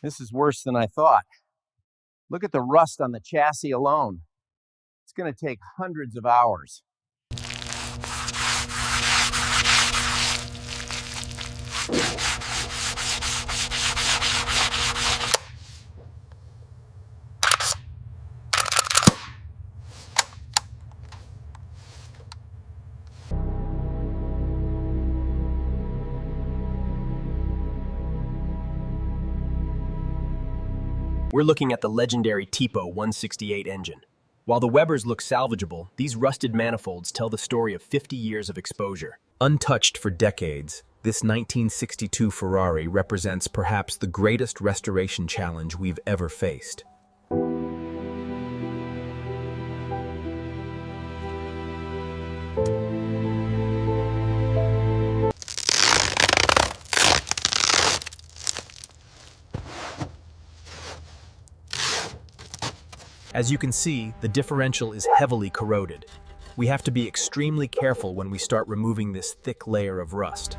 This is worse than I thought. Look at the rust on the chassis alone. It's going to take hundreds of hours. We're looking at the legendary Tipo 168 engine. While the Webers look salvageable, these rusted manifolds tell the story of 50 years of exposure. Untouched for decades, this 1962 Ferrari represents perhaps the greatest restoration challenge we've ever faced. As you can see, the differential is heavily corroded. We have to be extremely careful when we start removing this thick layer of rust.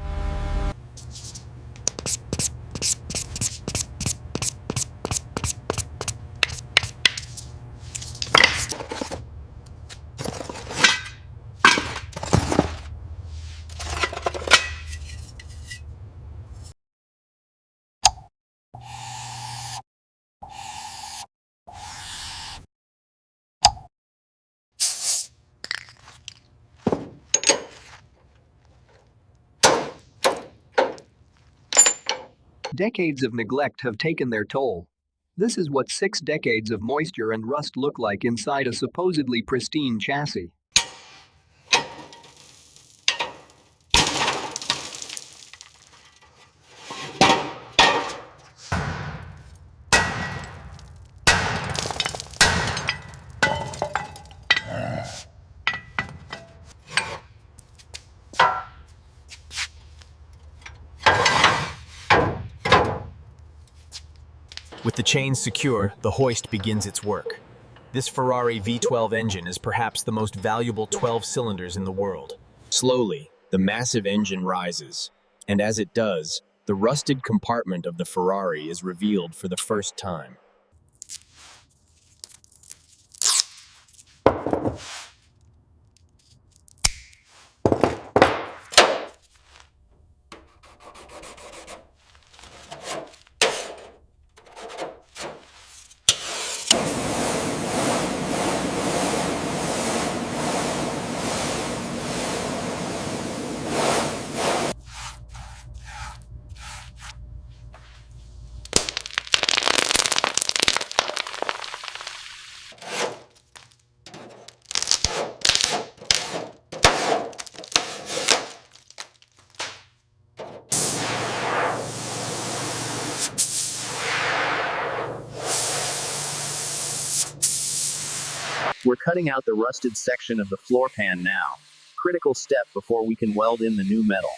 Decades of neglect have taken their toll. This is what 6 decades of moisture and rust look like inside a supposedly pristine chassis. With the chains secure, the hoist begins its work. This Ferrari V12 engine is perhaps the most valuable 12 cylinders in the world. Slowly, the massive engine rises, and as it does, the rusted compartment of the Ferrari is revealed for the first time. We're cutting out the rusted section of the floor pan now. Critical step before we can weld in the new metal.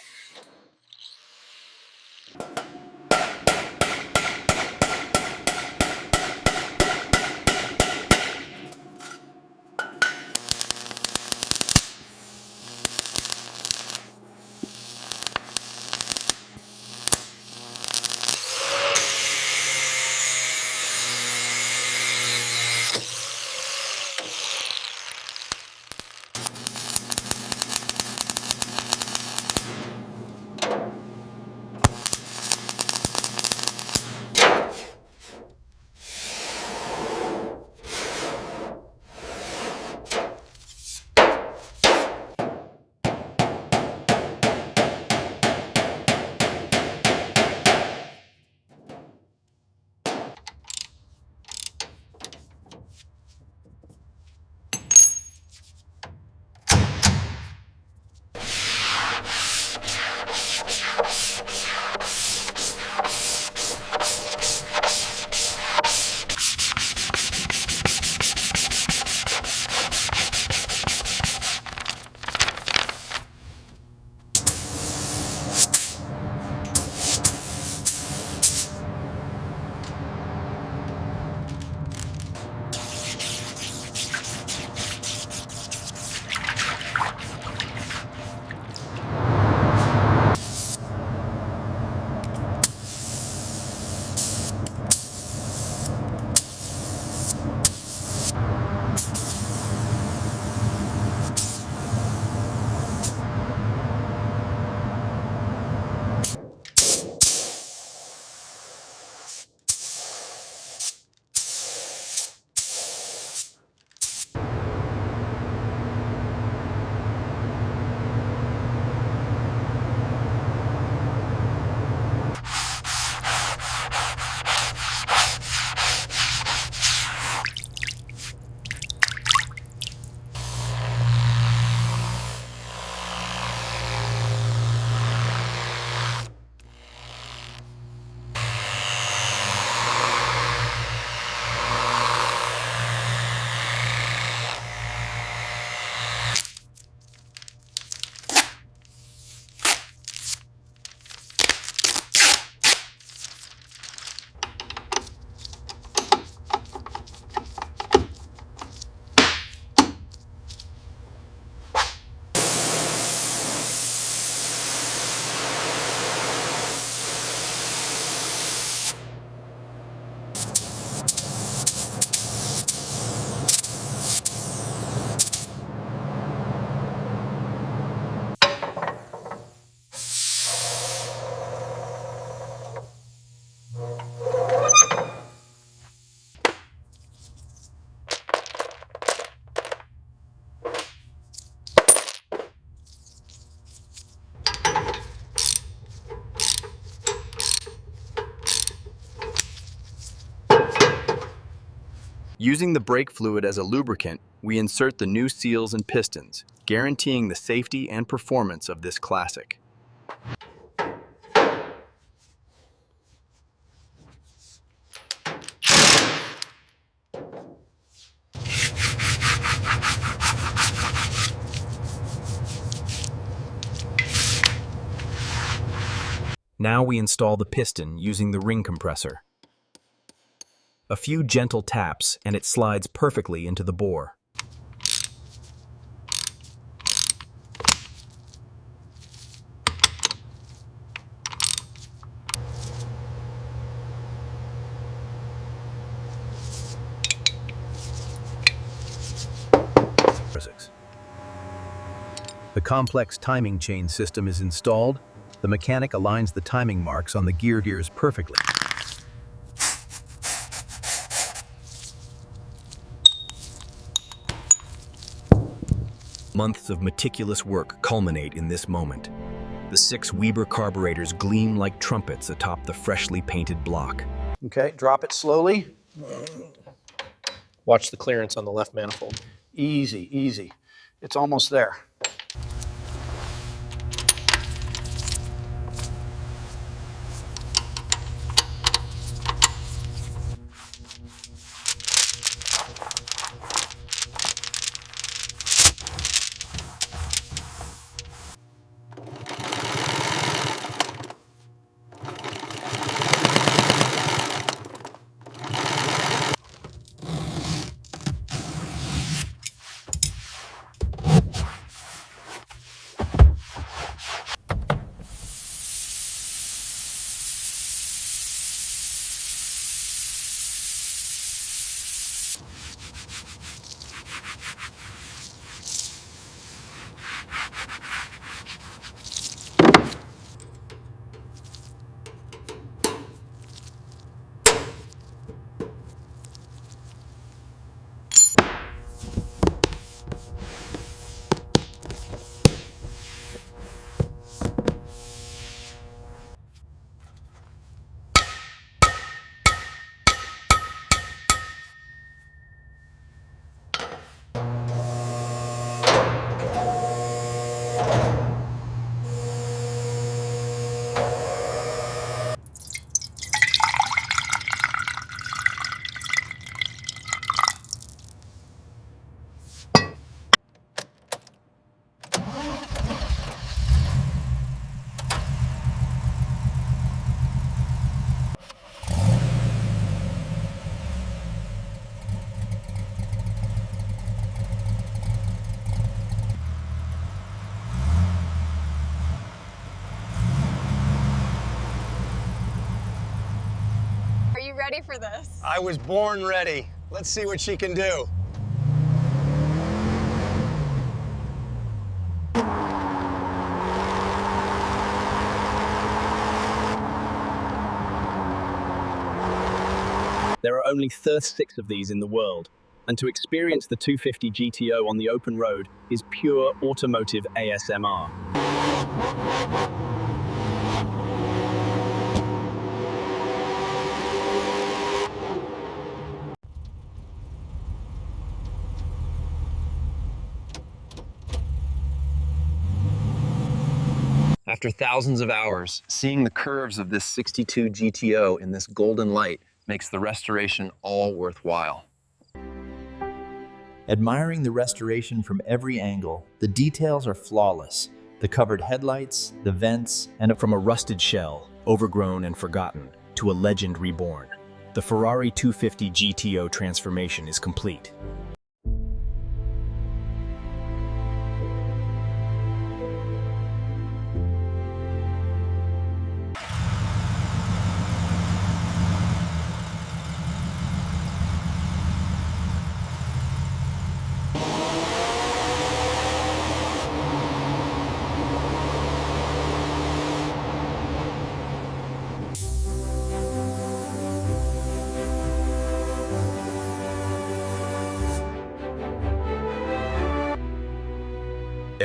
Using the brake fluid as a lubricant, we insert the new seals and pistons, guaranteeing the safety and performance of this classic. Now we install the piston using the ring compressor. A few gentle taps and it slides perfectly into the bore. The complex timing chain system is installed. The mechanic aligns the timing marks on the gear gears perfectly. Months of meticulous work culminate in this moment. The 6 Weber carburetors gleam like trumpets atop the freshly painted block. Okay, drop it slowly. Watch the clearance on the left manifold. Easy, easy. It's almost there. Ready for this? I was born ready. Let's see what she can do. There are only 36 of these in the world, and to experience the 250 GTO on the open road is pure automotive ASMR. After thousands of hours, seeing the curves of this 62 GTO in this golden light makes the restoration all worthwhile. Admiring the restoration from every angle, the details are flawless. The covered headlights, the vents, and From a rusted shell, overgrown and forgotten, to a legend reborn, the Ferrari 250 GTO transformation is complete.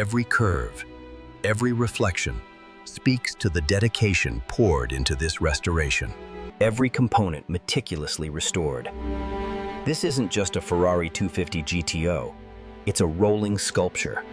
every curve, every reflection speaks to the dedication poured into this restoration. Every component meticulously restored. This isn't just a Ferrari 250 GTO. It's a rolling sculpture.